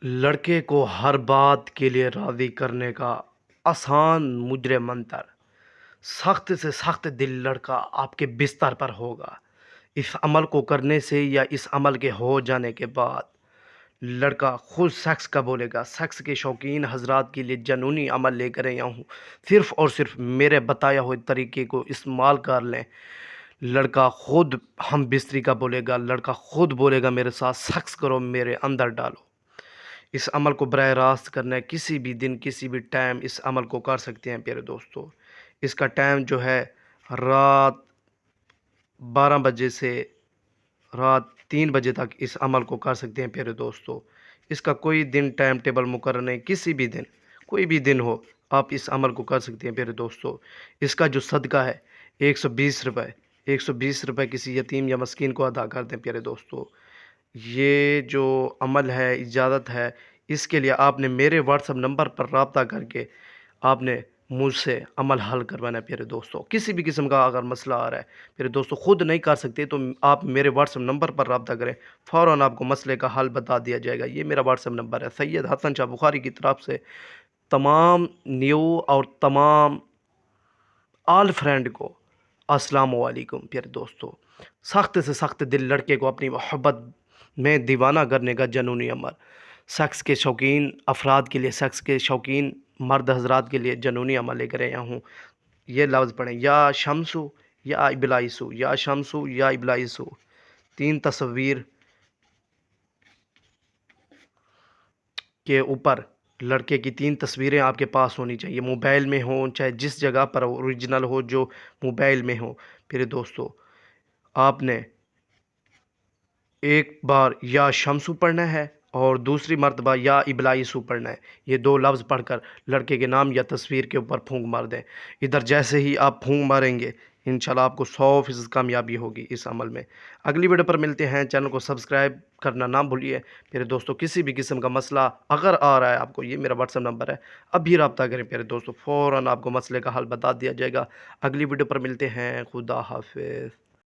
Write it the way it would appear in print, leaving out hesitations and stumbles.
لڑکے کو ہر بات کے لیے راضی کرنے کا آسان مجرے منتر، سخت سے سخت دل لڑکا آپ کے بستر پر ہوگا۔ اس عمل کو کرنے سے یا اس عمل کے ہو جانے کے بعد لڑکا خود سیکس کا بولے گا۔ سیکس کے شوقین حضرات کے لیے جنونی عمل لے کر آیا ہوں، صرف اور صرف میرے بتایا ہوئے طریقے کو استعمال کر لیں۔ لڑکا خود ہم بستری کا بولے گا، لڑکا خود بولے گا میرے ساتھ سیکس کرو، میرے اندر ڈالو۔ اس عمل کو براہ راست کرنا ہے، کسی بھی دن کسی بھی ٹائم اس عمل کو کر سکتے ہیں پیارے دوستو۔ اس کا ٹائم جو ہے رات 12 بجے سے رات 3 بجے تک اس عمل کو کر سکتے ہیں پیارے دوستو۔ اس کا کوئی دن ٹائم ٹیبل مقرر نہیں، کسی بھی دن کوئی بھی دن ہو آپ اس عمل کو کر سکتے ہیں پیارے دوستو۔ اس کا جو صدقہ ہے 120 روپے، 120 روپے کسی یتیم یا مسکین کو ادا کر دیں پیارے دوستو۔ یہ جو عمل ہے، اجازت ہے، اس کے لیے آپ نے میرے واٹس ایپ نمبر پر رابطہ کر کے آپ نے مجھ سے عمل حل کروانا ہے پیارے دوستو۔ کسی بھی قسم کا اگر مسئلہ آ رہا ہے پیارے دوستو، خود نہیں کر سکتے تو آپ میرے واٹس ایپ نمبر پر رابطہ کریں، فوراً آپ کو مسئلے کا حل بتا دیا جائے گا۔ یہ میرا واٹس ایپ نمبر ہے۔ سید حسن شاہ بخاری کی طرف سے تمام نیو اور تمام آل فرینڈ کو السلام علیکم پیارے دوستو۔ سخت سے سخت دل لڑکے کو اپنی محبت میں دیوانہ کرنے کا جنونی عمل، سیکس کے شوقین افراد کے لیے، سیکس کے شوقین مرد حضرات کے لیے جنونی عمل لے کر آیا ہوں۔ یہ لفظ پڑھیں، یا شمسو یا ابلائسو، یا شمسو یا ابلائسو۔ 3 تصویر کے اوپر لڑکے کی 3 تصویریں آپ کے پاس ہونی چاہیے، موبائل میں ہوں چاہے جس جگہ پر اوریجنل ہو، جو موبائل میں ہو پھر دوستو۔ آپ نے ایک بار یا شمسو پڑھنا ہے اور دوسری مرتبہ یا ابلائسو پڑھنا ہے۔ یہ 2 لفظ پڑھ کر لڑکے کے نام یا تصویر کے اوپر پھونک مار دیں۔ ادھر جیسے ہی آپ پھونک ماریں گے انشاءاللہ آپ کو 100% کامیابی ہوگی اس عمل میں۔ اگلی ویڈیو پر ملتے ہیں، چینل کو سبسکرائب کرنا نہ بھولیے پیارے دوستو۔ کسی بھی قسم کا مسئلہ اگر آ رہا ہے آپ کو، یہ میرا واٹس ایپ نمبر ہے، ابھی رابطہ کریں پیارے دوستو، فوراً آپ کو مسئلے کا حل بتا دیا جائے گا۔ اگلی ویڈیو پر ملتے ہیں، خدا حافظ۔